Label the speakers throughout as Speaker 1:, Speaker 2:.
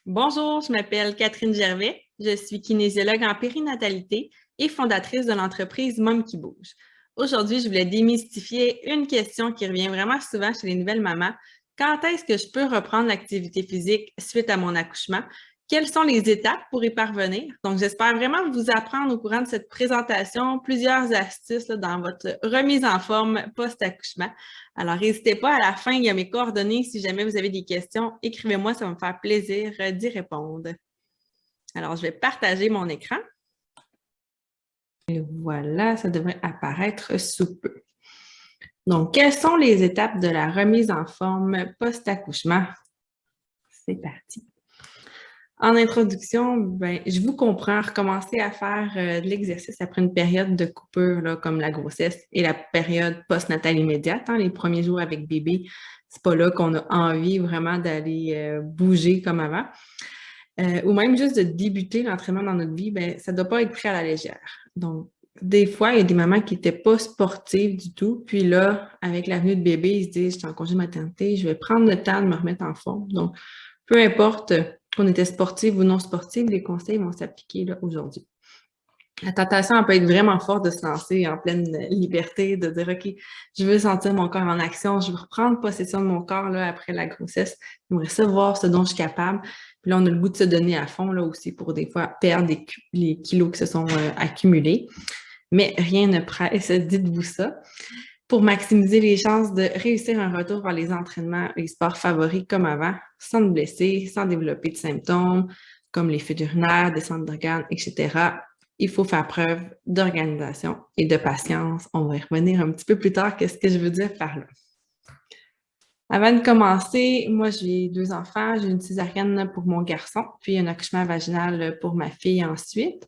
Speaker 1: Bonjour, je m'appelle Catherine Gervais. Je suis kinésiologue en périnatalité et fondatrice de l'entreprise Mom qui bouge. Aujourd'hui, je voulais démystifier une question qui revient vraiment souvent chez les nouvelles mamans. Quand est-ce que je peux reprendre l'activité physique suite à mon accouchement? Quelles sont les étapes pour y parvenir? Donc, j'espère vraiment vous apprendre au courant de cette présentation plusieurs astuces dans votre remise en forme post-accouchement. Alors, n'hésitez pas, à la fin, il y a mes coordonnées. Si jamais vous avez des questions, écrivez-moi, ça va me faire plaisir d'y répondre. Alors, je vais partager mon écran. Et voilà, ça devrait apparaître sous peu. Donc, quelles sont les étapes de la remise en forme post-accouchement? C'est parti. En introduction, je vous comprends, recommencer à faire de l'exercice après une période de coupure, là, comme la grossesse et la période postnatale immédiate, les premiers jours avec bébé, c'est pas là qu'on a envie vraiment d'aller bouger comme avant. Ou même juste de débuter l'entraînement dans notre vie, ça ne doit pas être pris à la légère. Donc, des fois, il y a des mamans qui n'étaient pas sportives du tout, puis là, avec la venue de bébé, ils se disent, je suis en congé maternité, je vais prendre le temps de me remettre en forme. Donc, peu importe qu'on était sportive ou non sportive, les conseils vont s'appliquer là aujourd'hui. La tentation, elle peut être vraiment forte de se lancer en pleine liberté, de dire, OK, je veux sentir mon corps en action, je veux reprendre possession de mon corps là, après la grossesse, j'aimerais savoir ce dont je suis capable. Puis là, on a le goût de se donner à fond là aussi pour des fois perdre les kilos qui se sont accumulés. Mais rien ne presse, dites-vous ça. Pour maximiser les chances de réussir un retour vers les entraînements, les sports favoris comme avant, sans te blesser, sans développer de symptômes comme les fuites urinaires, descente d'organes, etc. Il faut faire preuve d'organisation et de patience. On va y revenir un petit peu plus tard. Qu'est-ce que je veux dire par là? Avant de commencer, moi, j'ai 2 enfants. J'ai une césarienne pour mon garçon, puis un accouchement vaginal pour ma fille ensuite.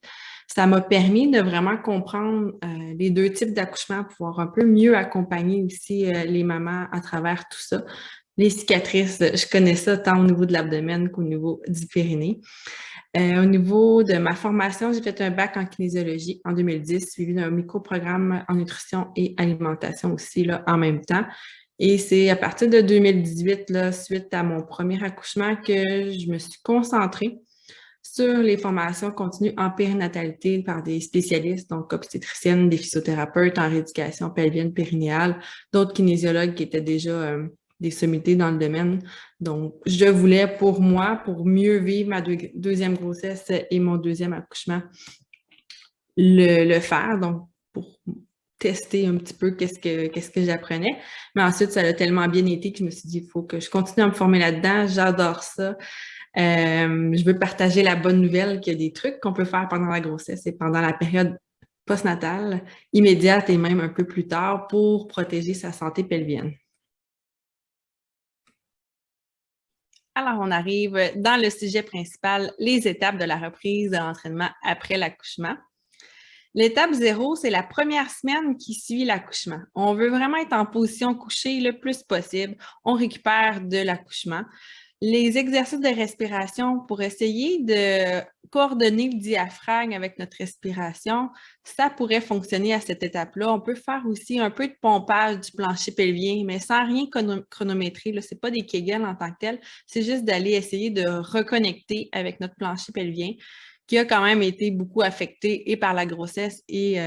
Speaker 1: Ça m'a permis de vraiment comprendre les 2 types d'accouchement, pouvoir un peu mieux accompagner aussi les mamans à travers tout ça. Les cicatrices, je connais ça tant au niveau de l'abdomen qu'au niveau du périnée. Au niveau de ma formation, j'ai fait un bac en kinésiologie en 2010, suivi d'un micro-programme en nutrition et alimentation aussi là, en même temps. Et c'est à partir de 2018, là, suite à mon premier accouchement, que je me suis concentrée sur les formations continues en périnatalité par des spécialistes, donc obstétriciennes, des physiothérapeutes en rééducation pelvienne périnéale, d'autres kinésiologues qui étaient déjà des sommités dans le domaine. Donc, je voulais pour moi, pour mieux vivre ma deuxième grossesse et mon deuxième accouchement, le faire. Donc, pour tester un petit peu qu'est-ce que j'apprenais. Mais ensuite, ça a tellement bien été que je me suis dit, il faut que je continue à me former là-dedans. J'adore ça. Je veux partager la bonne nouvelle qu'il y a des trucs qu'on peut faire pendant la grossesse et pendant la période postnatale, immédiate et même un peu plus tard pour protéger sa santé pelvienne. Alors, on arrive dans le sujet principal, les étapes de la reprise de l'entraînement après l'accouchement. L'étape 0, c'est la première semaine qui suit l'accouchement. On veut vraiment être en position couchée le plus possible. On récupère de l'accouchement. Les exercices de respiration pour essayer de coordonner le diaphragme avec notre respiration, ça pourrait fonctionner à cette étape-là. On peut faire aussi un peu de pompage du plancher pelvien, mais sans rien chronométrer. Ce n'est pas des Kegel en tant que tel, c'est juste d'aller essayer de reconnecter avec notre plancher pelvien, qui a quand même été beaucoup affecté et par la grossesse et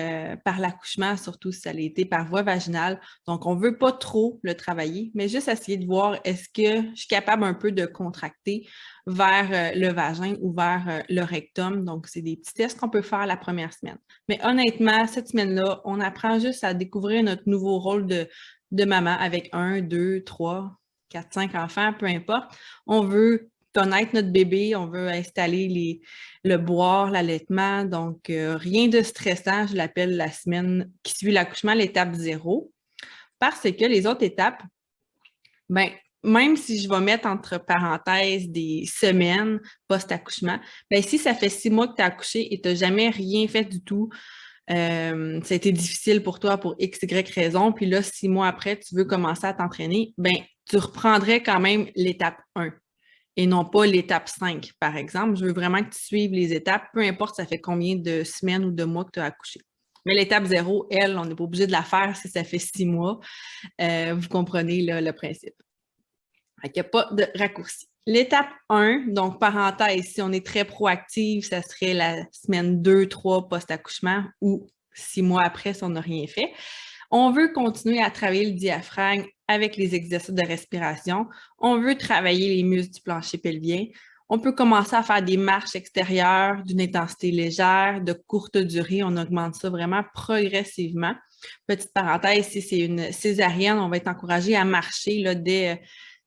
Speaker 1: par l'accouchement, surtout si ça a été par voie vaginale. Donc, on ne veut pas trop le travailler, mais juste essayer de voir est-ce que je suis capable un peu de contracter vers le vagin ou vers le rectum. Donc, c'est des petits tests qu'on peut faire la première semaine. Mais honnêtement, cette semaine-là, on apprend juste à découvrir notre nouveau rôle de maman avec 1, 2, 3, 4, 5 enfants, peu importe. On veut connaître notre bébé, on veut installer le boire, l'allaitement. Donc, rien de stressant, je l'appelle la semaine qui suit l'accouchement, l'étape 0. Parce que les autres étapes, même si je vais mettre entre parenthèses des semaines post-accouchement, si ça fait 6 mois que tu as accouché et tu n'as jamais rien fait du tout, ça a été difficile pour toi pour X, Y raison, puis là, 6 mois après, tu veux commencer à t'entraîner, tu reprendrais quand même l'étape 1 et non pas l'étape 5, par exemple. Je veux vraiment que tu suives les étapes, peu importe ça fait combien de semaines ou de mois que tu as accouché. Mais l'étape 0, elle, on n'est pas obligé de la faire si ça fait 6 mois. Vous comprenez là, le principe. Il n'y a pas de raccourci. L'étape 1, donc parenthèse, si on est très proactif, ça serait la semaine 2, 3 post-accouchement ou 6 mois après si on n'a rien fait. On veut continuer à travailler le diaphragme avec les exercices de respiration. On veut travailler les muscles du plancher pelvien. On peut commencer à faire des marches extérieures d'une intensité légère, de courte durée. On augmente ça vraiment progressivement. Petite parenthèse, si c'est une césarienne, on va être encouragé à marcher là, dès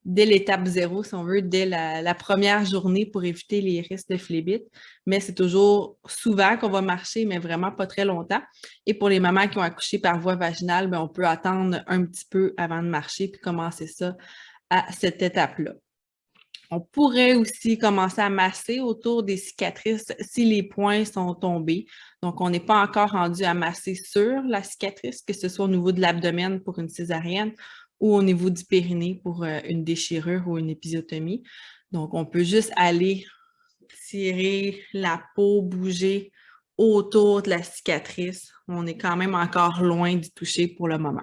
Speaker 1: l'étape 0, si on veut, dès la première journée pour éviter les risques de phlébite. Mais c'est toujours souvent qu'on va marcher, mais vraiment pas très longtemps. Et pour les mamans qui ont accouché par voie vaginale, bien, on peut attendre un petit peu avant de marcher puis commencer ça à cette étape-là. On pourrait aussi commencer à masser autour des cicatrices si les points sont tombés. Donc, on n'est pas encore rendu à masser sur la cicatrice, que ce soit au niveau de l'abdomen pour une césarienne ou au niveau du périnée pour une déchirure ou une épisiotomie. Donc, on peut juste aller tirer la peau, bouger autour de la cicatrice. On est quand même encore loin d'y toucher pour le moment.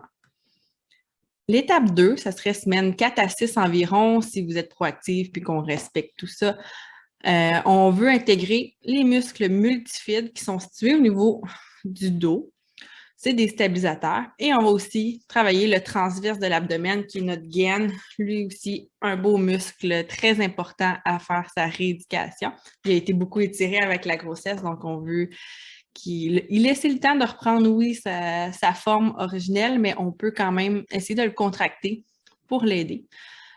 Speaker 1: L'étape 2, ça serait semaine 4 à 6 environ, si vous êtes proactif puis qu'on respecte tout ça. On veut intégrer les muscles multifides qui sont situés au niveau du dos. C'est des stabilisateurs. Et on va aussi travailler le transverse de l'abdomen, qui est notre gaine. Lui aussi, un beau muscle très important à faire sa rééducation. Il a été beaucoup étiré avec la grossesse, donc on veut qu'il laisse le temps de reprendre, oui, sa forme originelle, mais on peut quand même essayer de le contracter pour l'aider.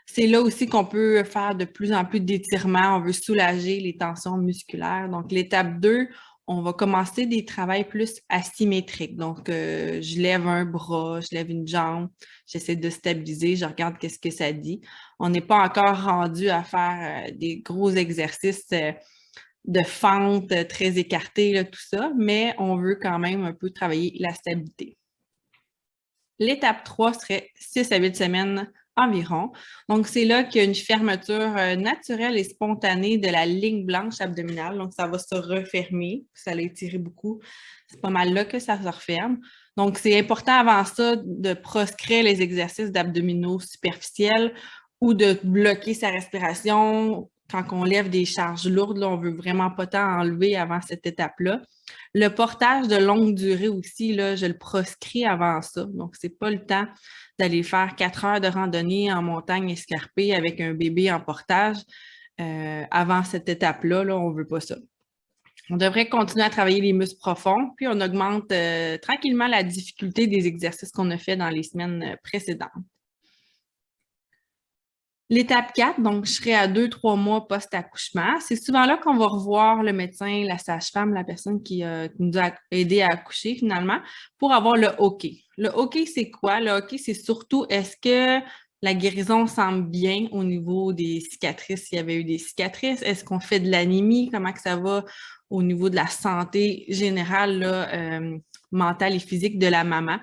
Speaker 1: C'est là aussi qu'on peut faire de plus en plus d'étirements. On veut soulager les tensions musculaires. Donc, l'étape 2, on va commencer des travaux plus asymétriques. Donc, je lève un bras, je lève une jambe, j'essaie de stabiliser, je regarde qu'est-ce que ça dit. On n'est pas encore rendu à faire des gros exercices de fente très écartée, là, tout ça, mais on veut quand même un peu travailler la stabilité. L'étape 3 serait 6 à 8 semaines environ. Donc, c'est là qu'il y a une fermeture naturelle et spontanée de la ligne blanche abdominale. Donc, ça va se refermer. Ça l'a étiré beaucoup. C'est pas mal là que ça se referme. Donc, c'est important avant ça de proscrire les exercices d'abdominaux superficiels ou de bloquer sa respiration. Quand on lève des charges lourdes, là, on veut vraiment pas tant enlever avant cette étape-là. Le portage de longue durée aussi, là, je le proscris avant ça. Donc, c'est pas le temps d'aller faire 4 heures de randonnée en montagne escarpée avec un bébé en portage. Avant cette étape-là, là, on ne veut pas ça. On devrait continuer à travailler les muscles profonds, puis on augmente tranquillement la difficulté des exercices qu'on a fait dans les semaines précédentes. L'étape 4, donc je serai à 2-3 mois post-accouchement. C'est souvent là qu'on va revoir le médecin, la sage-femme, la personne qui nous a aidé à accoucher finalement, pour avoir le OK. Le OK, c'est quoi? Le OK, c'est surtout est-ce que la guérison semble bien au niveau des cicatrices, s'il y avait eu des cicatrices? Est-ce qu'on fait de l'anémie? Comment que ça va au niveau de la santé générale, là, mentale et physique de la maman?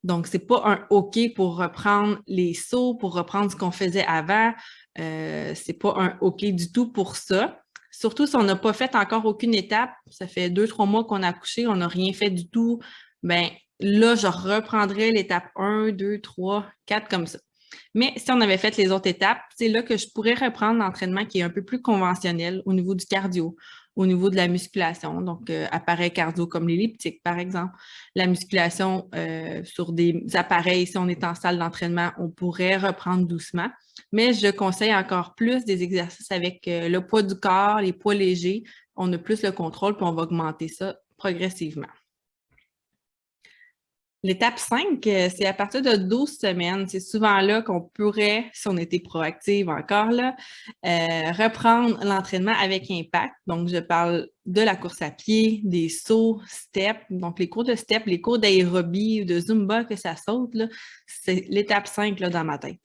Speaker 1: Donc, c'est pas un OK pour reprendre les sauts, pour reprendre ce qu'on faisait avant. C'est pas un OK du tout pour ça. Surtout si on n'a pas fait encore aucune étape. Ça fait 2-3 mois qu'on a accouché, on n'a rien fait du tout. Ben là, je reprendrai l'étape 1, 2, 3, 4 comme ça. Mais si on avait fait les autres étapes, c'est là que je pourrais reprendre l'entraînement qui est un peu plus conventionnel au niveau du cardio, au niveau de la musculation, donc appareils cardio comme l'elliptique, par exemple. La musculation sur des appareils, si on est en salle d'entraînement, on pourrait reprendre doucement. Mais je conseille encore plus des exercices avec le poids du corps, les poids légers. On a plus le contrôle, puis on va augmenter ça progressivement. L'étape 5, c'est à partir de 12 semaines. C'est souvent là qu'on pourrait, si on était proactive encore là, reprendre l'entraînement avec impact. Donc, je parle de la course à pied, des sauts, steps. Donc, les cours de step, les cours d'aérobie, de Zumba que ça saute, là, c'est l'étape 5 là, dans ma tête.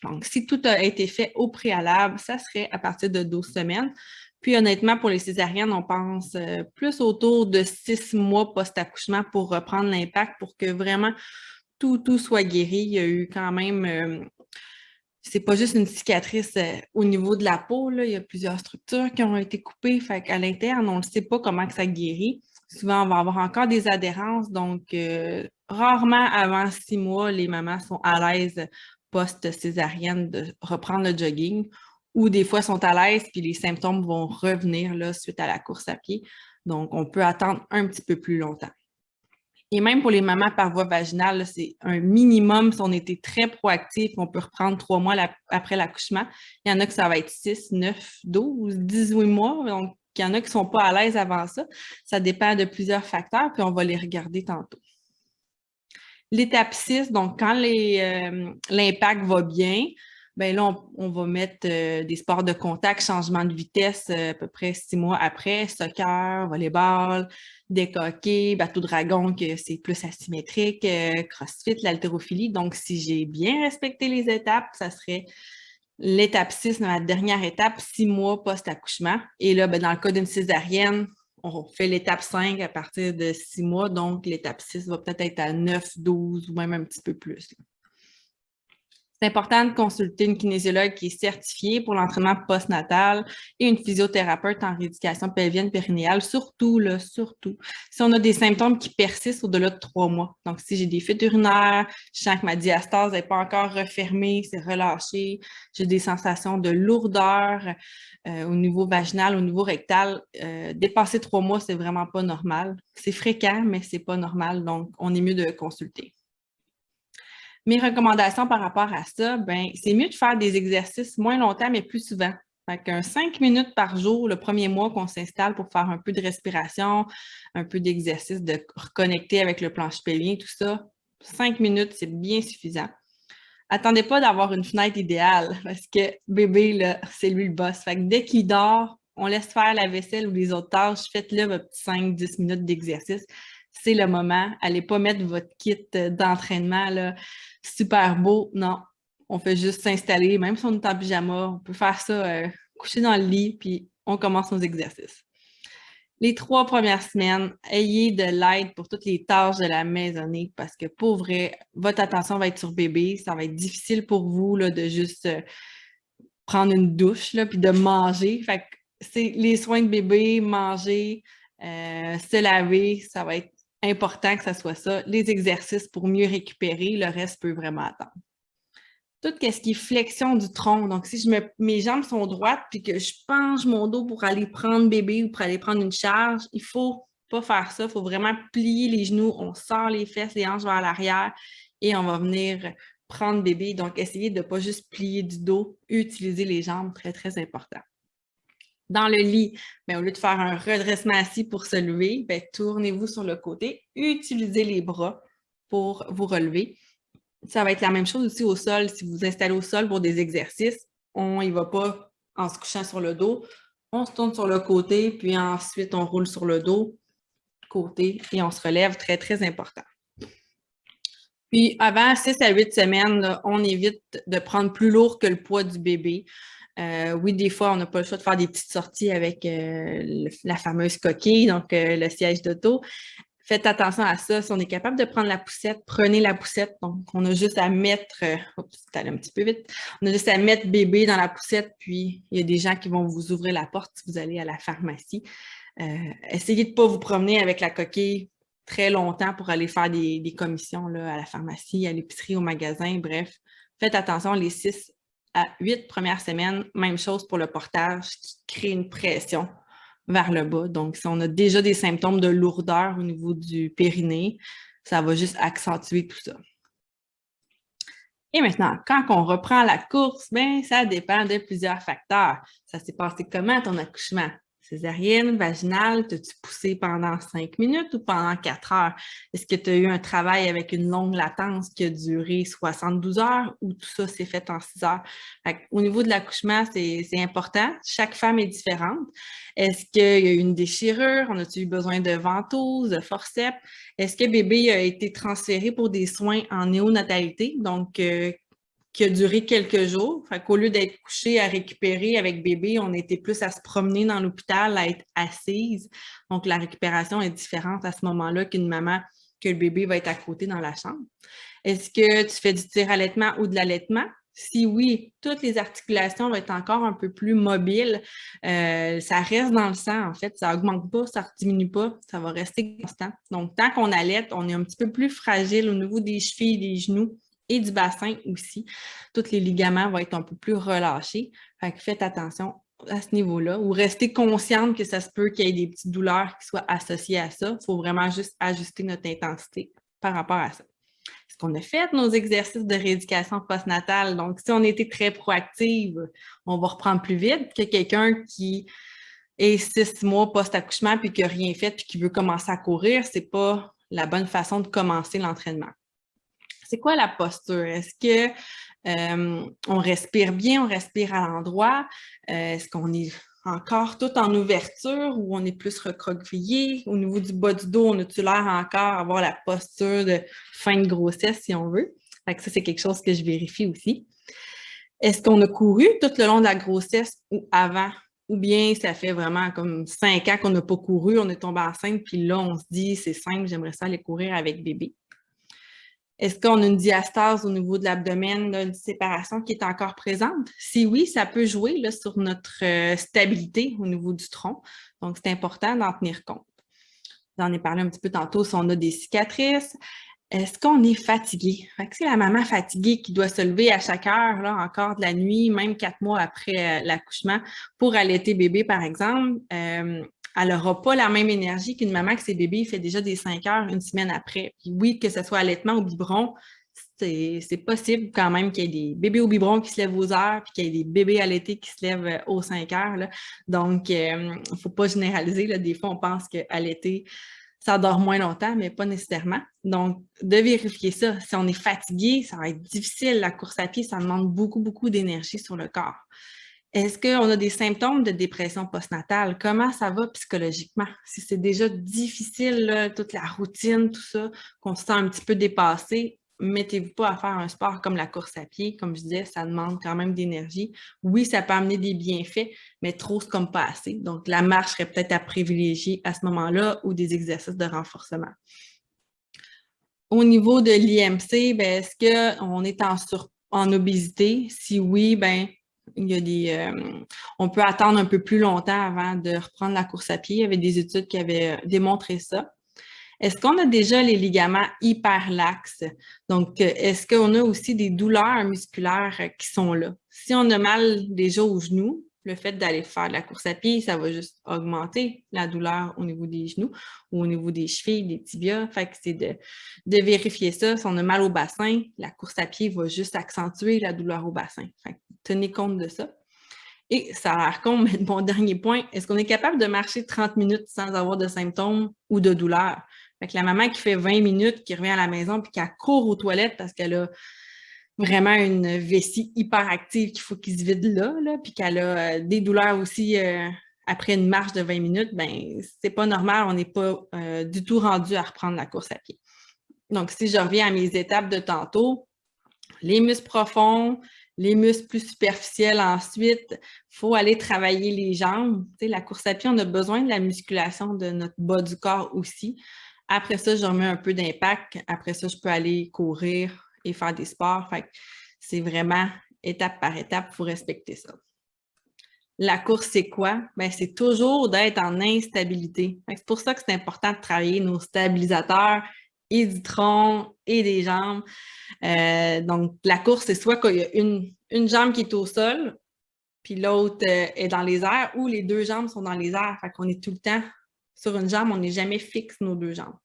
Speaker 1: Donc, si tout a été fait au préalable, ça serait à partir de 12 semaines. Puis honnêtement, pour les césariennes, on pense plus autour de 6 mois post-accouchement pour reprendre l'impact pour que vraiment tout soit guéri. Il y a eu quand même, c'est pas juste une cicatrice au niveau de la peau, là. Il y a plusieurs structures qui ont été coupées. Fait qu'à l'interne, on ne sait pas comment que ça guérit. Souvent, on va avoir encore des adhérences. Donc, rarement avant 6 mois, les mamans sont à l'aise post-césarienne de reprendre le jogging. ou des fois sont à l'aise, puis les symptômes vont revenir là, suite à la course à pied. Donc, on peut attendre un petit peu plus longtemps. Et même pour les mamans par voie vaginale, c'est un minimum. Si on était très proactif, on peut reprendre 3 mois après l'accouchement. Il y en a que ça va être 6, 9, 12, 18 mois. Donc, il y en a qui ne sont pas à l'aise avant ça. Ça dépend de plusieurs facteurs, puis on va les regarder tantôt. L'étape 6, donc quand l'impact va bien, bien là, on va mettre des sports de contact, changement de vitesse à peu près 6 mois après, soccer, volleyball, décoquer, bateau dragon, que c'est plus asymétrique, crossfit, l'haltérophilie. Donc, si j'ai bien respecté les étapes, ça serait l'étape 6, dans la dernière étape, 6 mois post-accouchement. Et là, ben, dans le cas d'une césarienne, on fait l'étape 5 à partir de 6 mois, donc l'étape 6 va peut-être être à 9, 12 ou même un petit peu plus. C'est important de consulter une kinésiologue qui est certifiée pour l'entraînement postnatal et une physiothérapeute en rééducation pelvienne périnéale, surtout si on a des symptômes qui persistent au-delà de 3 mois. Donc, si j'ai des fuites urinaires, je sens que ma diastase n'est pas encore refermée, c'est relâché, j'ai des sensations de lourdeur au niveau vaginal, au niveau rectal, dépasser 3 mois, c'est vraiment pas normal. C'est fréquent, mais c'est pas normal, donc on est mieux de consulter. Mes recommandations par rapport à ça, ben, c'est mieux de faire des exercices moins longtemps, mais plus souvent. Fait qu'un 5 minutes par jour, le premier mois qu'on s'installe pour faire un peu de respiration, un peu d'exercice de reconnecter avec le plancher pelvien, tout ça, 5 minutes, c'est bien suffisant. Attendez pas d'avoir une fenêtre idéale parce que bébé, là, c'est lui le boss. Fait que dès qu'il dort, on laisse faire la vaisselle ou les autres tâches, faites-le votre 5-10 minutes d'exercice. C'est le moment. Allez pas mettre votre kit d'entraînement là, super beau. Non, on fait juste s'installer, même si on est en pyjama, on peut faire ça coucher dans le lit, puis on commence nos exercices. Les 3 premières semaines, ayez de l'aide pour toutes les tâches de la maisonnée parce que pour vrai, votre attention va être sur bébé. Ça va être difficile pour vous là, de juste prendre une douche là, puis de manger. Fait que c'est les soins de bébé, manger, se laver, ça va être important que ça soit ça. Les exercices pour mieux récupérer, le reste peut vraiment attendre. Tout ce qui est flexion du tronc. Donc, si mes jambes sont droites puis que je penche mon dos pour aller prendre bébé ou pour aller prendre une charge, il ne faut pas faire ça. Il faut vraiment plier les genoux. On sort les fesses, les hanches vers l'arrière et on va venir prendre bébé. Donc, essayez de ne pas juste plier du dos, utiliser les jambes, très, très important. Dans le lit, bien, au lieu de faire un redressement assis pour se lever, bien, tournez-vous sur le côté, utilisez les bras pour vous relever. Ça va être la même chose aussi au sol. Si vous vous installez au sol pour des exercices, on n'y va pas en se couchant sur le dos. On se tourne sur le côté, puis ensuite, on roule sur le dos, côté, et on se relève. Très, très important. Puis, avant 6 à 8 semaines, là, on évite de prendre plus lourd que le poids du bébé. Oui, des fois, on n'a pas le choix de faire des petites sorties avec la fameuse coquille, donc le siège d'auto. Faites attention à ça. Si on est capable de prendre la poussette, prenez la poussette. Donc, on a juste à mettre, c'est allé un petit peu vite, on a juste à mettre bébé dans la poussette, puis il y a des gens qui vont vous ouvrir la porte si vous allez à la pharmacie. Essayez de ne pas vous promener avec la coquille très longtemps pour aller faire des commissions là, à la pharmacie, à l'épicerie, au magasin, bref. Faites attention, les 6 à 8 premières semaines, même chose pour le portage qui crée une pression vers le bas. Donc, si on a déjà des symptômes de lourdeur au niveau du périnée, ça va juste accentuer tout ça. Et maintenant, quand on reprend la course, bien, ça dépend de plusieurs facteurs. Ça s'est passé comment ton accouchement? Césarienne, vaginale, t'as-tu poussé pendant 5 minutes ou pendant 4 heures? Est-ce que tu as eu un travail avec une longue latence qui a duré 72 heures ou tout ça s'est fait en 6 heures? Au niveau de l'accouchement, c'est important. Chaque femme est différente. Est-ce qu'il y a eu une déchirure? On a-tu eu besoin de ventouses, de forceps? Est-ce que bébé a été transféré pour des soins en néonatalité? Donc, qui a duré quelques jours. Fait qu'au lieu d'être couché à récupérer avec bébé, on était plus à se promener dans l'hôpital, à être assise. Donc, la récupération est différente à ce moment-là qu'une maman, que le bébé va être à côté dans la chambre. Est-ce que tu fais du tir-allaitement ou de l'allaitement? Si oui, toutes les articulations vont être encore un peu plus mobiles. Ça reste dans le sang, en fait. Ça augmente pas, ça ne diminue pas. Ça va rester constant. Donc, tant qu'on allaite, on est un petit peu plus fragile au niveau des chevilles, des genoux et du bassin aussi. Tous les ligaments vont être un peu plus relâchés. Fait que faites attention à ce niveau-là, ou restez consciente que ça se peut qu'il y ait des petites douleurs qui soient associées à ça. Il faut vraiment juste ajuster notre intensité par rapport à ça. Est-ce qu'on a fait nos exercices de rééducation postnatale? Donc, si on était très proactive, on va reprendre plus vite que quelqu'un qui est 6 mois post-accouchement puis qui n'a rien fait puis qui veut commencer à courir. Ce n'est pas la bonne façon de commencer l'entraînement. C'est quoi la posture? Est-ce que on respire bien, on respire à l'endroit? Est-ce qu'on est encore tout en ouverture ou on est plus recroquevillé? Au niveau du bas du dos, on a-tu l'air encore avoir la posture de fin de grossesse, si on veut? Fait que ça, c'est quelque chose que je vérifie aussi. Est-ce qu'on a couru tout le long de la grossesse ou avant? Ou bien ça fait vraiment comme 5 ans qu'on n'a pas couru, on est tombé enceinte, puis là, on se dit, c'est simple, j'aimerais ça aller courir avec bébé. Est-ce qu'on a une diastase au niveau de l'abdomen, une séparation qui est encore présente? Si oui, ça peut jouer là, sur notre stabilité au niveau du tronc. Donc, c'est important d'en tenir compte. J'en ai parlé un petit peu tantôt si on a des cicatrices. Est-ce qu'on est fatigué? C'est la maman fatiguée qui doit se lever à chaque heure, là, encore de la nuit, même 4 mois après l'accouchement, pour allaiter bébé, par exemple. Elle n'aura pas la même énergie qu'une maman que ses bébés fait déjà des 5 heures une semaine après. Puis oui, que ce soit allaitement ou biberon, c'est possible quand même qu'il y ait des bébés au biberon qui se lèvent aux heures, puis qu'il y ait des bébés allaités qui se lèvent aux 5 heures. Là. Donc, il ne faut pas généraliser. Là. Des fois, on pense qu'allaiter, ça dort moins longtemps, mais pas nécessairement. Donc, de vérifier ça. Si on est fatigué, ça va être difficile. La course à pied, ça demande beaucoup, beaucoup d'énergie sur le corps. Est-ce qu'on a des symptômes de dépression postnatale? Comment ça va psychologiquement? Si c'est déjà difficile, là, toute la routine, tout ça, qu'on se sent un petit peu dépassé, mettez-vous pas à faire un sport comme la course à pied. Comme je disais, ça demande quand même d'énergie. Oui, ça peut amener des bienfaits, mais trop, c'est comme pas assez. Donc, la marche serait peut-être à privilégier à ce moment-là ou des exercices de renforcement. Au niveau de l'IMC, est-ce qu'on est en obésité? Si oui, il y a on peut attendre un peu plus longtemps avant de reprendre la course à pied. Il y avait des études qui avaient démontré ça. Est-ce qu'on a déjà les ligaments hyperlaxes? Donc, est-ce qu'on a aussi des douleurs musculaires qui sont là? Si on a mal déjà aux genoux, le fait d'aller faire de la course à pied, ça va juste augmenter la douleur au niveau des genoux ou au niveau des chevilles, des tibias. Fait que c'est de vérifier ça. Si on a mal au bassin, la course à pied va juste accentuer la douleur au bassin. Fait que tenez compte de ça. Et ça a l'air con, mais mon dernier point, est-ce qu'on est capable de marcher 30 minutes sans avoir de symptômes ou de douleur? Fait que la maman qui fait 20 minutes, qui revient à la maison puis qui court aux toilettes parce qu'elle a vraiment une vessie hyper active qu'il faut qu'il se vide là puis qu'elle a des douleurs aussi après une marche de 20 minutes, c'est pas normal, on n'est pas du tout rendu à reprendre la course à pied. Donc, si je reviens à mes étapes de tantôt, les muscles profonds, les muscles plus superficiels ensuite, il faut aller travailler les jambes. Tu sais, la course à pied, on a besoin de la musculation de notre bas du corps aussi. Après ça, je remets un peu d'impact. Après ça, je peux aller courir et faire des sports. Fait que c'est vraiment étape par étape, il faut respecter ça. La course, c'est quoi? C'est toujours d'être en instabilité. C'est pour ça que c'est important de travailler nos stabilisateurs et du tronc et des jambes. Donc, la course, c'est soit qu'il y a une jambe qui est au sol, puis l'autre est dans les airs, ou les deux jambes sont dans les airs. Fait qu'on est tout le temps sur une jambe, on n'est jamais fixe nos deux jambes.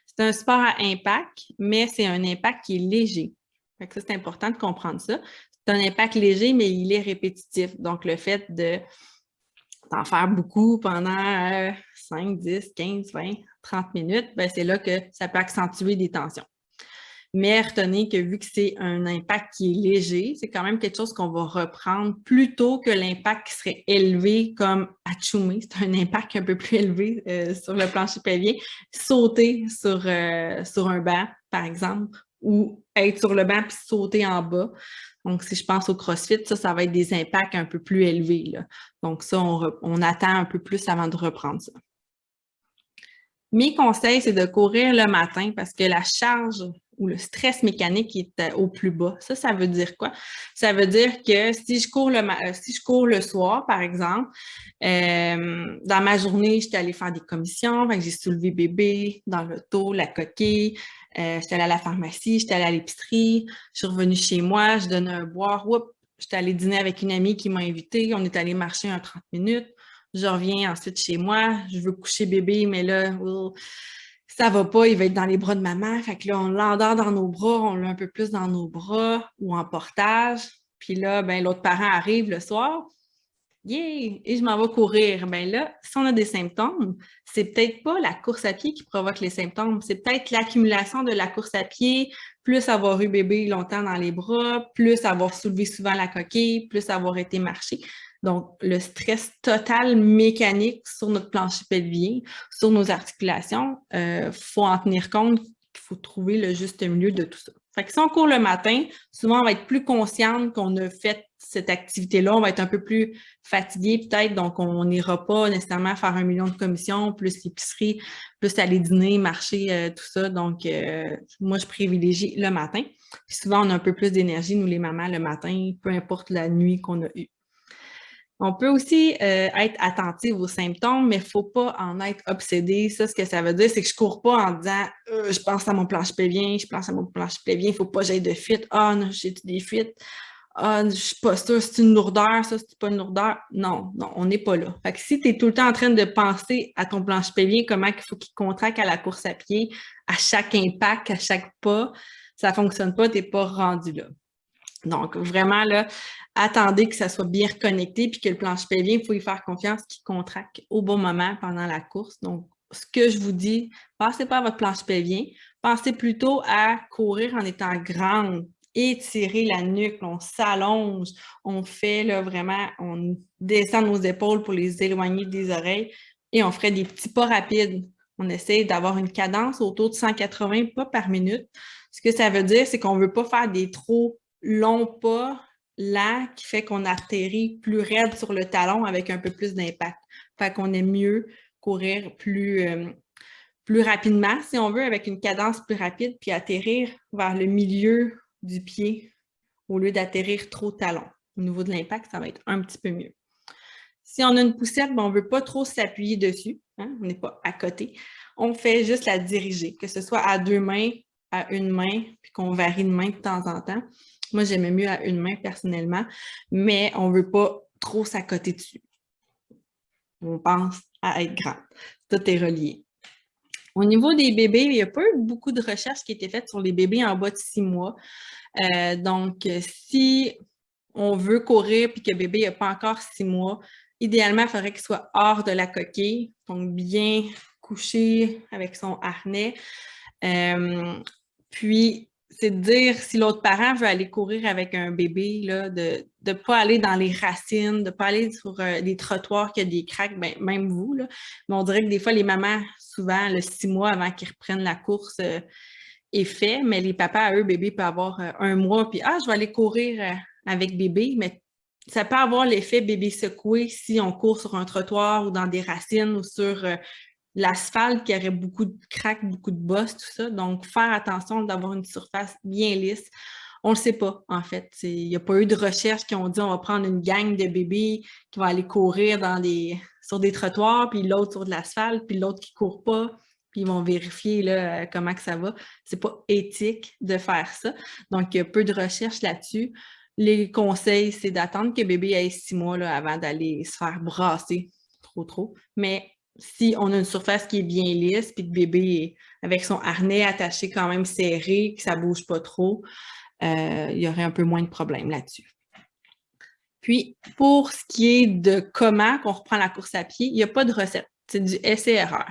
Speaker 1: C'est un sport à impact, mais c'est un impact qui est léger. Fait que ça, c'est important de comprendre ça. C'est un impact léger, mais il est répétitif. Donc, le fait d'en faire beaucoup pendant 5, 10, 15, 20, 30 minutes, c'est là que ça peut accentuer des tensions. Mais retenez que vu que c'est un impact qui est léger, c'est quand même quelque chose qu'on va reprendre plutôt que l'impact qui serait élevé comme atchoumé. C'est un impact un peu plus élevé sur le plancher pelvien. Sauter sur un banc, par exemple, ou être sur le banc puis sauter en bas. Donc, si je pense au CrossFit, ça va être des impacts un peu plus élevés, là. Donc, ça, on attend un peu plus avant de reprendre ça. Mes conseils, c'est de courir le matin parce que la charge ou le stress mécanique est au plus bas. Ça veut dire quoi? Ça veut dire que si je cours le soir, par exemple, dans ma journée, j'étais allée faire des commissions, j'ai soulevé bébé dans l'auto, la coquille, j'étais allée à la pharmacie, j'étais allée à l'épicerie, je suis revenue chez moi, je donnais un boire, j'étais allée dîner avec une amie qui m'a invitée, on est allé marcher 30 minutes, je reviens ensuite chez moi, je veux coucher bébé, mais là, ça va pas, il va être dans les bras de maman, fait que là, on l'endort dans nos bras, on l'a un peu plus dans nos bras ou en portage, puis là, ben l'autre parent arrive le soir, yeah! Et je m'en vais courir. Ben là, si on a des symptômes, c'est peut-être pas la course à pied qui provoque les symptômes, c'est peut-être l'accumulation de la course à pied, plus avoir eu bébé longtemps dans les bras, plus avoir soulevé souvent la coquille, plus avoir été marché. Donc, le stress total mécanique sur notre plancher pelvien, sur nos articulations, faut en tenir compte qu'il faut trouver le juste milieu de tout ça. Fait que si on court le matin, souvent on va être plus consciente qu'on a fait cette activité-là, on va être un peu plus fatigué peut-être, donc on n'ira pas nécessairement faire 1 million de commissions, plus l'épicerie, plus aller dîner, marcher, tout ça. Donc, moi, je privilégie le matin. Puis souvent, on a un peu plus d'énergie, nous les mamans, le matin, peu importe la nuit qu'on a eue. On peut aussi être attentive aux symptômes, mais il ne faut pas en être obsédé. Ça, ce que ça veut dire, c'est que je ne cours pas en disant je pense à mon plancher pelvien, je pense à mon plancher pelvien, il ne faut pas que j'aille de fuite. Ah, non, j'ai-tu des fuites? Ah, je ne suis pas sûre, c'est une lourdeur, ça, c'est pas une lourdeur. Non, non, on n'est pas là. Fait que si tu es tout le temps en train de penser à ton plancher pelvien, comment il faut qu'il contracte à la course à pied, à chaque impact, à chaque pas, ça ne fonctionne pas, tu n'es pas rendu là. Donc, vraiment, là, attendez que ça soit bien reconnecté puis que le plancher pelvien, il faut y faire confiance qu'il contracte au bon moment pendant la course. Donc, ce que je vous dis, pensez pas à votre plancher pelvien, pensez plutôt à courir en étant grande, étirer la nuque, on s'allonge, on fait là, vraiment, on descend nos épaules pour les éloigner des oreilles et on ferait des petits pas rapides. On essaie d'avoir une cadence autour de 180 pas par minute. Ce que ça veut dire, c'est qu'on ne veut pas faire des trop long pas lent qui fait qu'on atterrit plus raide sur le talon avec un peu plus d'impact. Fait qu'on aime mieux courir plus rapidement, si on veut, avec une cadence plus rapide, puis atterrir vers le milieu du pied au lieu d'atterrir trop talon. Au niveau de l'impact, ça va être un petit peu mieux. Si on a une poussette, on ne veut pas trop s'appuyer dessus, hein? On n'est pas à côté. On fait juste la diriger, que ce soit à 2 mains, à une main, puis qu'on varie de main de temps en temps. Moi, j'aimais mieux à une main personnellement, mais on ne veut pas trop s'accoter dessus. On pense à être grand. Tout est relié. Au niveau des bébés, il n'y a pas eu beaucoup de recherches qui étaient faites sur les bébés en bas de 6 mois. Donc, si on veut courir puis que le bébé n'a pas encore 6 mois, idéalement, il faudrait qu'il soit hors de la coquille, donc bien couché avec son harnais. Puis, c'est de dire si l'autre parent veut aller courir avec un bébé, là, de ne pas aller dans les racines, de ne pas aller sur des trottoirs qui a des craques, ben, même vous, là. Mais on dirait que des fois, les mamans, souvent, le 6 mois avant qu'ils reprennent la course, est fait, mais les papas, à eux, bébé peut avoir 1 mois, puis je vais aller courir avec bébé, mais ça peut avoir l'effet bébé secoué si on court sur un trottoir ou dans des racines ou sur l'asphalte qui aurait beaucoup de craques, beaucoup de bosses, tout ça. Donc, faire attention d'avoir une surface bien lisse. On ne le sait pas, en fait. Il n'y a pas eu de recherche qui ont dit on va prendre une gang de bébés qui vont aller courir sur des trottoirs, puis l'autre sur de l'asphalte, puis l'autre qui ne court pas, puis ils vont vérifier là, comment que ça va. C'est pas éthique de faire ça. Donc, il y a peu de recherche là-dessus. Les conseils, c'est d'attendre que bébé ait 6 mois là, avant d'aller se faire brasser trop. Mais si on a une surface qui est bien lisse, puis que bébé est avec son harnais attaché quand même serré, que ça ne bouge pas trop, il y aurait un peu moins de problèmes là-dessus. Puis, pour ce qui est de comment on reprend la course à pied, il n'y a pas de recette. C'est du essai-erreur.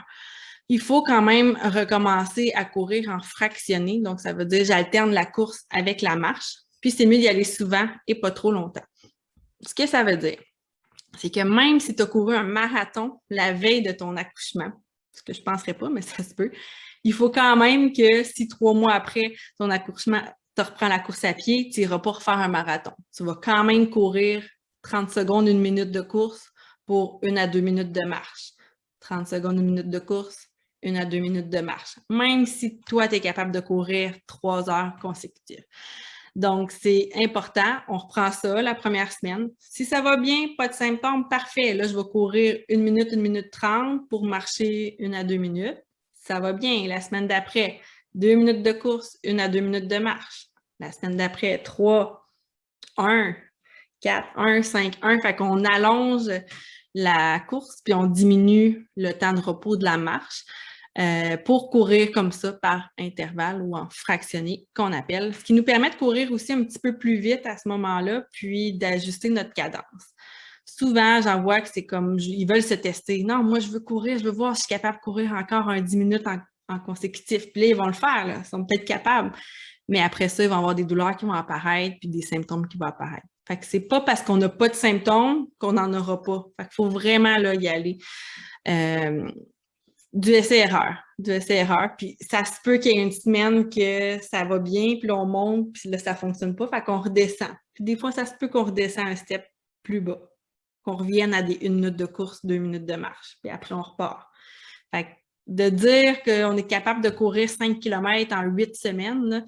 Speaker 1: Il faut quand même recommencer à courir en fractionné. Donc, ça veut dire j'alterne la course avec la marche. Puis, c'est mieux d'y aller souvent et pas trop longtemps. Ce que ça veut dire, c'est que même si tu as couru un marathon la veille de ton accouchement, ce que je ne penserais pas, mais ça se peut, il faut quand même que si 3 mois après ton accouchement, tu reprends la course à pied, tu n'iras pas refaire un marathon. Tu vas quand même courir 30 secondes, 1 minute de course pour 1 à 2 minutes de marche. 30 secondes, 1 minute de course, 1 à 2 minutes de marche. Même si toi, tu es capable de courir 3 heures consécutives. Donc, c'est important. On reprend ça la première semaine. Si ça va bien, pas de symptômes, parfait. Là, je vais courir 1 minute 30 pour marcher 1 à 2 minutes. Ça va bien. La semaine d'après, 2 minutes de course, 1 à 2 minutes de marche. La semaine d'après, 3, 1. 4-1, 5-1. Fait qu'on allonge la course, puis on diminue le temps de repos de la marche pour courir comme ça par intervalle ou en fractionné qu'on appelle, ce qui nous permet de courir aussi un petit peu plus vite à ce moment-là, puis d'ajuster notre cadence. Souvent, j'en vois que c'est comme, ils veulent se tester. Non, moi, je veux courir, je veux voir si je suis capable de courir encore 10 minutes en consécutif. Puis là, ils vont le faire, là. Ils sont peut-être capables. Mais après ça, ils vont avoir des douleurs qui vont apparaître, puis des symptômes qui vont apparaître. Fait que c'est pas parce qu'on n'a pas de symptômes qu'on n'en aura pas. Fait qu'il faut vraiment là, y aller. Du essai-erreur. Du essai-erreur. Puis ça se peut qu'il y ait une semaine que ça va bien, puis là, on monte, puis là, ça fonctionne pas. Fait qu'on redescend. Puis des fois, ça se peut qu'on redescend un step plus bas. Qu'on revienne à des 1 minute de course, 2 minutes de marche. Puis après, on repart. Fait que de dire qu'on est capable de courir 5 km en 8 semaines,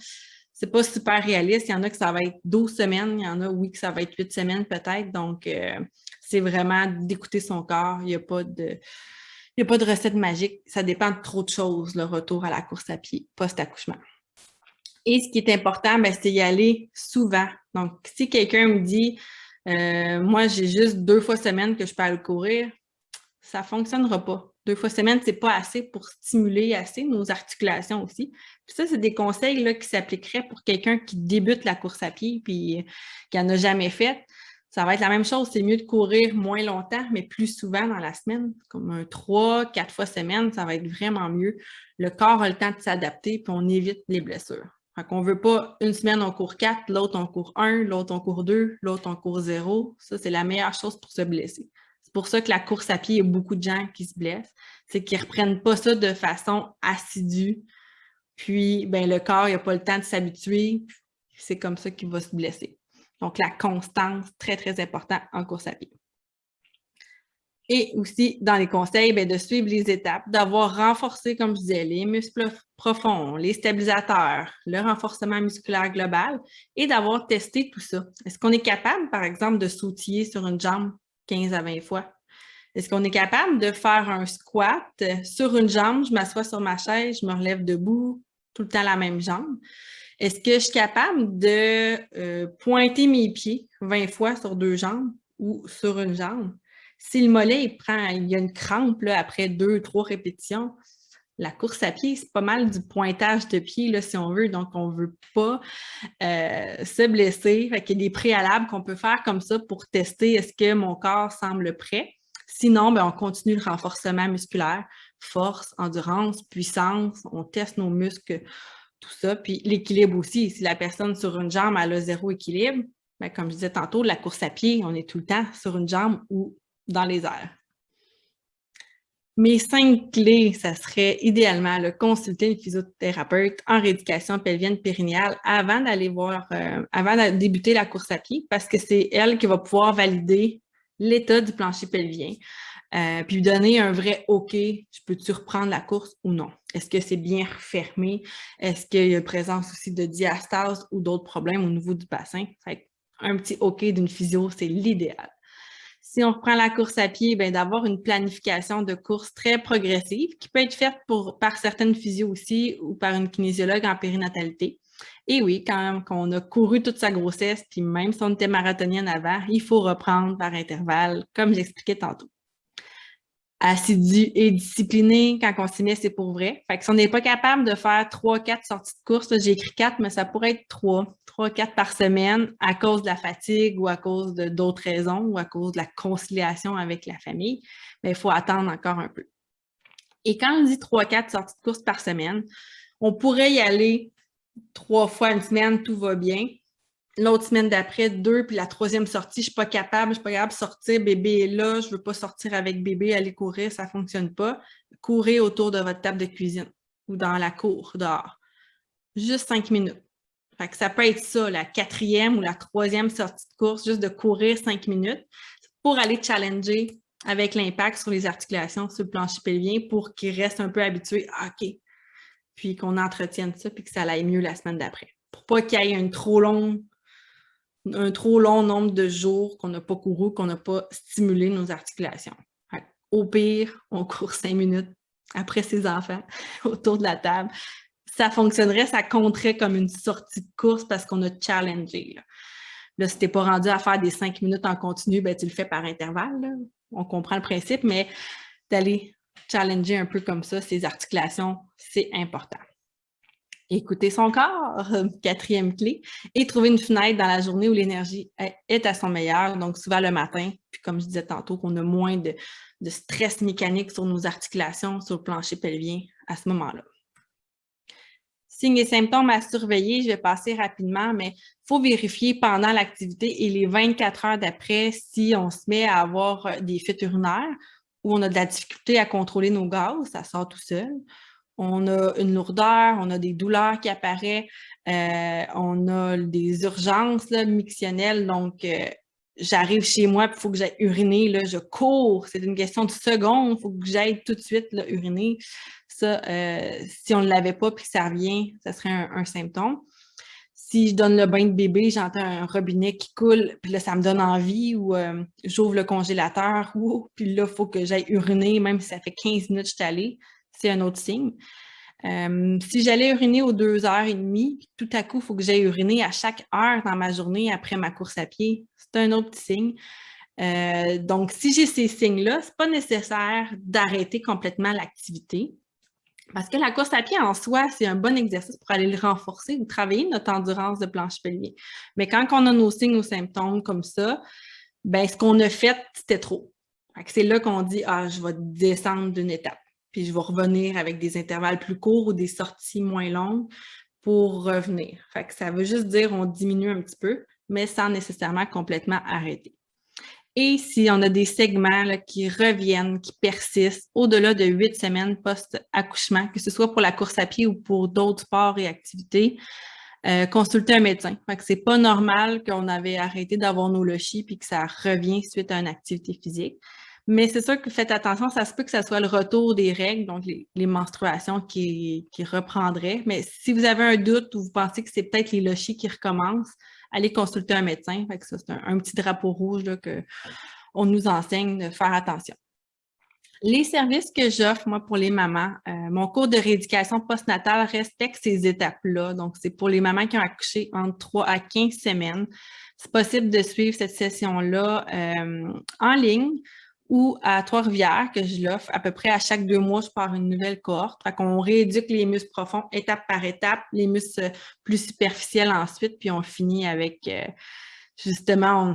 Speaker 1: c'est pas super réaliste. Il y en a que ça va être 12 semaines, il y en a, oui, que ça va être 8 semaines peut-être. Donc, c'est vraiment d'écouter son corps. Il n'y a pas de recette magique. Ça dépend de trop de choses, le retour à la course à pied post-accouchement. Et ce qui est important, c'est y aller souvent. Donc, si quelqu'un me dit moi, j'ai juste 2 fois semaine que je peux aller courir, ça ne fonctionnera pas. 2 fois semaine, ce n'est pas assez pour stimuler assez nos articulations aussi. Puis ça, c'est des conseils là, qui s'appliqueraient pour quelqu'un qui débute la course à pied puis qui n'en a jamais fait. Ça va être la même chose. C'est mieux de courir moins longtemps, mais plus souvent dans la semaine, comme 3-4 fois semaine, ça va être vraiment mieux. Le corps a le temps de s'adapter puis on évite les blessures. Fait qu'on ne veut pas une semaine on court 4, l'autre on court 1, l'autre on court 2, l'autre on court 0. Ça, c'est la meilleure chose pour se blesser. C'est pour ça que la course à pied, il y a beaucoup de gens qui se blessent. C'est qu'ils ne reprennent pas ça de façon assidue. Puis, le corps, il n'a pas le temps de s'habituer. C'est comme ça qu'il va se blesser. Donc, la constance, très, très important en course à pied. Et aussi, dans les conseils, de suivre les étapes, d'avoir renforcé, comme je disais, les muscles profonds, les stabilisateurs, le renforcement musculaire global et d'avoir testé tout ça. Est-ce qu'on est capable, par exemple, de sautiller sur une jambe 15 à 20 fois? Est-ce qu'on est capable de faire un squat sur une jambe, je m'assois sur ma chaise, je me relève debout, tout le temps la même jambe? Est-ce que je suis capable de pointer mes pieds 20 fois sur 2 jambes ou sur une jambe? Si le mollet, il y a une crampe là, après 2-3 répétitions, la course à pied, c'est pas mal du pointage de pied, là, si on veut. Donc, on ne veut pas se blesser. Fait qu'il y a des préalables qu'on peut faire comme ça pour tester est-ce que mon corps semble prêt. Sinon, on continue le renforcement musculaire, force, endurance, puissance. On teste nos muscles, tout ça. Puis l'équilibre aussi. Si la personne sur une jambe, elle a 0 équilibre, comme je disais tantôt, la course à pied, on est tout le temps sur une jambe ou dans les airs. Mes 5 clés, ça serait idéalement consulter une physiothérapeute en rééducation pelvienne périnéale avant d'aller voir, avant de débuter la course à pied, parce que c'est elle qui va pouvoir valider l'état du plancher pelvien, puis donner un vrai OK, je peux-tu reprendre la course ou non? Est-ce que c'est bien fermé? Est-ce qu'il y a présence aussi de diastase ou d'autres problèmes au niveau du bassin? Fait un petit OK d'une physio, c'est l'idéal. Si on reprend la course à pied, d'avoir une planification de course très progressive qui peut être faite par certaines physios aussi ou par une kinésiologue en périnatalité. Et oui, quand on a couru toute sa grossesse, puis même si on était marathonienne avant, il faut reprendre par intervalle, comme j'expliquais tantôt. Assidu et discipliné, quand on s'y met, c'est pour vrai. Fait que si on n'est pas capable de faire 3-4 sorties de course, j'ai écrit 4, mais ça pourrait être 3-4 par semaine à cause de la fatigue ou à cause d'autres raisons ou à cause de la conciliation avec la famille, mais il faut attendre encore un peu. Et quand on dit 3-4 sorties de course par semaine, on pourrait y aller 3 fois une semaine, tout va bien. L'autre semaine d'après, 2, puis la 3e sortie, je ne suis pas capable de sortir, bébé est là, je ne veux pas sortir avec bébé, aller courir, ça ne fonctionne pas. Courez autour de votre table de cuisine ou dans la cour, dehors. Juste 5 minutes. Fait que ça peut être ça, la 4e ou la 3e sortie de course, juste de courir 5 minutes pour aller challenger avec l'impact sur les articulations, sur le plancher pelvien, pour qu'ils restent un peu habitués. OK. Puis qu'on entretienne ça, puis que ça aille mieux la semaine d'après. Pour pas qu'il y ait un trop long nombre de jours qu'on n'a pas couru, qu'on n'a pas stimulé nos articulations. Au pire, on court 5 minutes après ses enfants autour de la table. Ça fonctionnerait, ça compterait comme une sortie de course parce qu'on a challengé. Là. Là, si tu n'es pas rendu à faire des 5 minutes en continu, ben, tu le fais par intervalle. Là. On comprend le principe, mais d'aller challenger un peu comme ça, ces articulations, c'est important. Écouter son corps, quatrième clé, et trouver une fenêtre dans la journée où l'énergie est à son meilleur, donc souvent le matin, puis comme je disais tantôt, qu'on a moins de stress mécanique sur nos articulations, sur le plancher pelvien à ce moment-là. Signes et symptômes à surveiller, je vais passer rapidement, mais il faut vérifier pendant l'activité et les 24 heures d'après si on se met à avoir des fuites urinaires ou on a de la difficulté à contrôler nos gaz, ça sort tout seul. On a une lourdeur, on a des douleurs qui apparaissent, on a des urgences là, mictionnelles, donc j'arrive chez moi, il faut que j'aille uriner, là, je cours, c'est une question de secondes, il faut que j'aille tout de suite là, uriner. Ça, si on ne l'avait pas puis que ça revient, ça serait un symptôme. Si je donne le bain de bébé, j'entends un robinet qui coule, puis là, ça me donne envie, ou j'ouvre le congélateur, puis là, il faut que j'aille uriner, même si ça fait 15 minutes que je suis allée, c'est un autre signe. Si j'allais uriner aux 2h30, puis tout à coup, il faut que j'aille uriner à chaque heure dans ma journée après ma course à pied, c'est un autre petit signe. Donc, si j'ai ces signes-là, ce n'est pas nécessaire d'arrêter complètement l'activité. Parce que la course à pied en soi, c'est un bon exercice pour aller le renforcer ou travailler notre endurance de plancher pelvien. Mais quand on a nos signes, nos symptômes comme ça, ben ce qu'on a fait, c'était trop. C'est là qu'on dit « Ah, je vais descendre d'une étape ». Puis je vais revenir avec des intervalles plus courts ou des sorties moins longues pour revenir. Fait que ça veut juste dire on diminue un petit peu, mais sans nécessairement complètement arrêter. Et si on a des segments là, qui reviennent, qui persistent au-delà de 8 semaines post-accouchement, que ce soit pour la course à pied ou pour d'autres sports et activités, consulter un médecin. Fait que c'est pas normal qu'on avait arrêté d'avoir nos lochis puis que ça revient suite à une activité physique. Mais c'est sûr que faites attention, ça se peut que ça soit le retour des règles, donc les menstruations qui reprendraient. Mais si vous avez un doute ou vous pensez que c'est peut-être les lochis qui recommencent, allez consulter un médecin. Fait que ça, c'est un petit drapeau rouge qu'on nous enseigne de faire attention. Les services que j'offre, moi, pour les mamans, mon cours de rééducation postnatale respecte ces étapes-là. Donc, c'est pour les mamans qui ont accouché entre 3 à 15 semaines. C'est possible de suivre cette session-là en ligne ou à Trois-Rivières, que je l'offre à peu près à chaque 2 mois, je pars une nouvelle cohorte. Fait qu'on rééduque les muscles profonds étape par étape, les muscles plus superficiels ensuite, puis on finit avec justement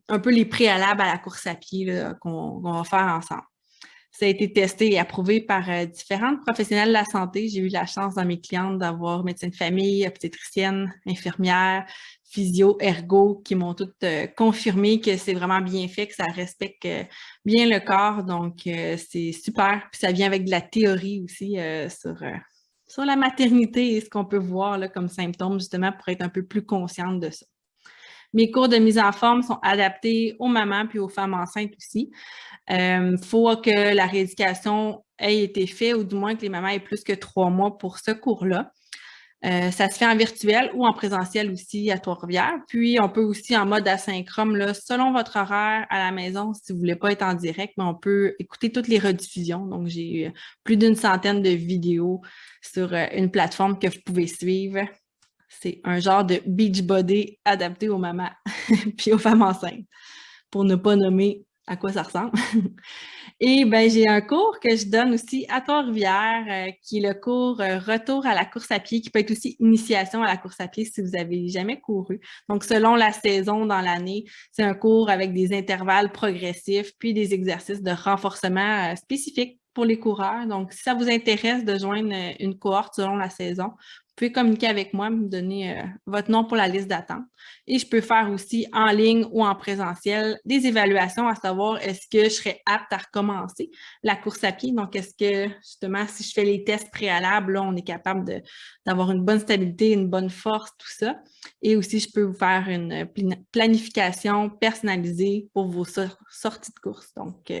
Speaker 1: un peu les préalables à la course à pied qu'on va faire ensemble. Ça a été testé et approuvé par différentes professionnels de la santé. J'ai eu la chance dans mes clientes d'avoir médecin de famille, obstétricienne, infirmière, physio, ergo, qui m'ont toutes confirmé que c'est vraiment bien fait, que ça respecte bien le corps. Donc, c'est super. Puis ça vient avec de la théorie aussi sur la maternité et ce qu'on peut voir là, comme symptômes, justement, pour être un peu plus consciente de ça. Mes cours de mise en forme sont adaptés aux mamans puis aux femmes enceintes aussi. Faut que la rééducation ait été faite ou du moins que les mamans aient plus que 3 mois pour ce cours-là. Ça se fait en virtuel ou en présentiel aussi à Trois-Rivières. Puis, on peut aussi en mode asynchrone, là, selon votre horaire à la maison, si vous ne voulez pas être en direct, mais on peut écouter toutes les rediffusions. Donc, j'ai plus d'une centaine de vidéos sur une plateforme que vous pouvez suivre. C'est un genre de Beachbody adapté aux mamans puis aux femmes enceintes, pour ne pas nommer à quoi ça ressemble. Et ben j'ai un cours que je donne aussi à Trois-Rivières, qui est le cours Retour à la course à pied, qui peut être aussi initiation à la course à pied si vous n'avez jamais couru. Donc, selon la saison dans l'année, c'est un cours avec des intervalles progressifs, puis des exercices de renforcement spécifiques pour les coureurs. Donc, si ça vous intéresse de joindre une cohorte selon la saison, vous pouvez communiquer avec moi, me donner votre nom pour la liste d'attente. Et je peux faire aussi en ligne ou en présentiel des évaluations à savoir est-ce que je serais apte à recommencer la course à pied. Donc, est-ce que justement, si je fais les tests préalables, là, on est capable d'avoir une bonne stabilité, une bonne force, tout ça. Et aussi, je peux vous faire une planification personnalisée pour vos sorties de course. Donc,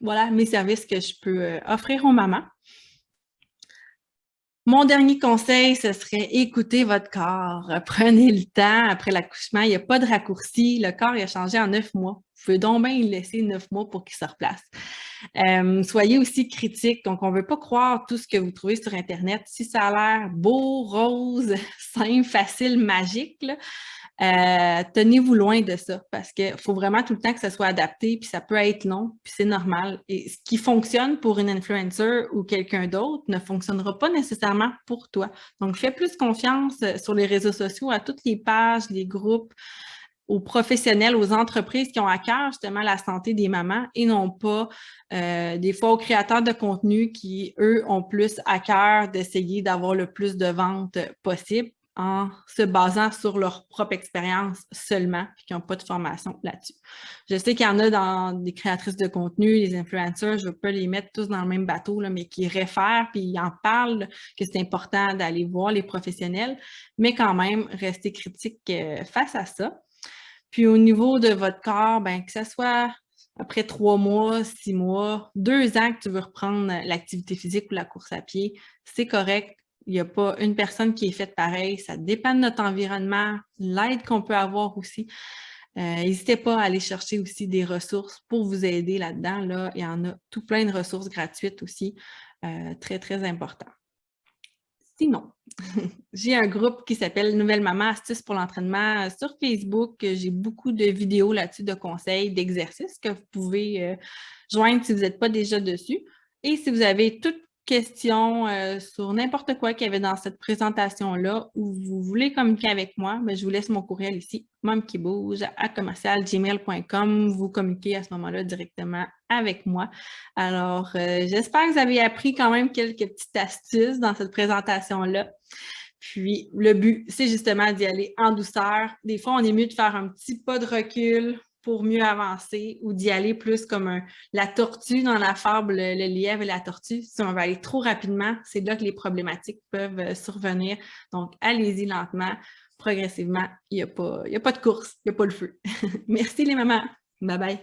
Speaker 1: voilà mes services que je peux offrir aux mamans. Mon dernier conseil, ce serait écouter votre corps. Prenez le temps après l'accouchement. Il n'y a pas de raccourci. Le corps il a changé en 9 mois. Vous pouvez donc bien le laisser 9 mois pour qu'il se replace. Soyez aussi critique. Donc, on ne veut pas croire tout ce que vous trouvez sur Internet. Si ça a l'air beau, rose, simple, facile, magique, là, tenez-vous loin de ça parce qu'il faut vraiment tout le temps que ça soit adapté, puis ça peut être long, puis c'est normal. Et ce qui fonctionne pour une influencer ou quelqu'un d'autre ne fonctionnera pas nécessairement pour toi. Donc, fais plus confiance sur les réseaux sociaux, à toutes les pages, les groupes, aux professionnels, aux entreprises qui ont à cœur justement la santé des mamans et non pas des fois aux créateurs de contenu qui, eux, ont plus à cœur d'essayer d'avoir le plus de ventes possible en se basant sur leur propre expérience seulement, puis qui n'ont pas de formation là-dessus. Je sais qu'il y en a dans des créatrices de contenu, les influenceurs, je ne veux pas les mettre tous dans le même bateau, là, mais qui réfèrent, puis ils en parlent, que c'est important d'aller voir les professionnels, mais quand même, rester critique face à ça. Puis au niveau de votre corps, ben, que ce soit après 3 mois, 6 mois, 2 ans que tu veux reprendre l'activité physique ou la course à pied, c'est correct. Il n'y a pas une personne qui est faite pareil. Ça dépend de notre environnement, l'aide qu'on peut avoir aussi. N'hésitez pas à aller chercher aussi des ressources pour vous aider là-dedans. Là, il y en a tout plein de ressources gratuites aussi, très, très important. Sinon, j'ai un groupe qui s'appelle Nouvelle Maman Astuces pour l'entraînement sur Facebook. J'ai beaucoup de vidéos là-dessus, de conseils, d'exercices que vous pouvez joindre si vous n'êtes pas déjà dessus. Et si vous avez toute question sur n'importe quoi qu'il y avait dans cette présentation-là ou vous voulez communiquer avec moi, bien, je vous laisse mon courriel ici, momkibouge@commercialgmail.com. Vous communiquez à ce moment-là directement avec moi. Alors, j'espère que vous avez appris quand même quelques petites astuces dans cette présentation-là. Puis, le but, c'est justement d'y aller en douceur. Des fois, on est mieux de faire un petit pas de recul pour mieux avancer ou d'y aller plus comme la tortue dans la fable, le lièvre et la tortue. Si on va aller trop rapidement, c'est là que les problématiques peuvent survenir. Donc, allez-y lentement, progressivement. Il n'y a pas de course, il n'y a pas le feu. Merci les mamans. Bye bye.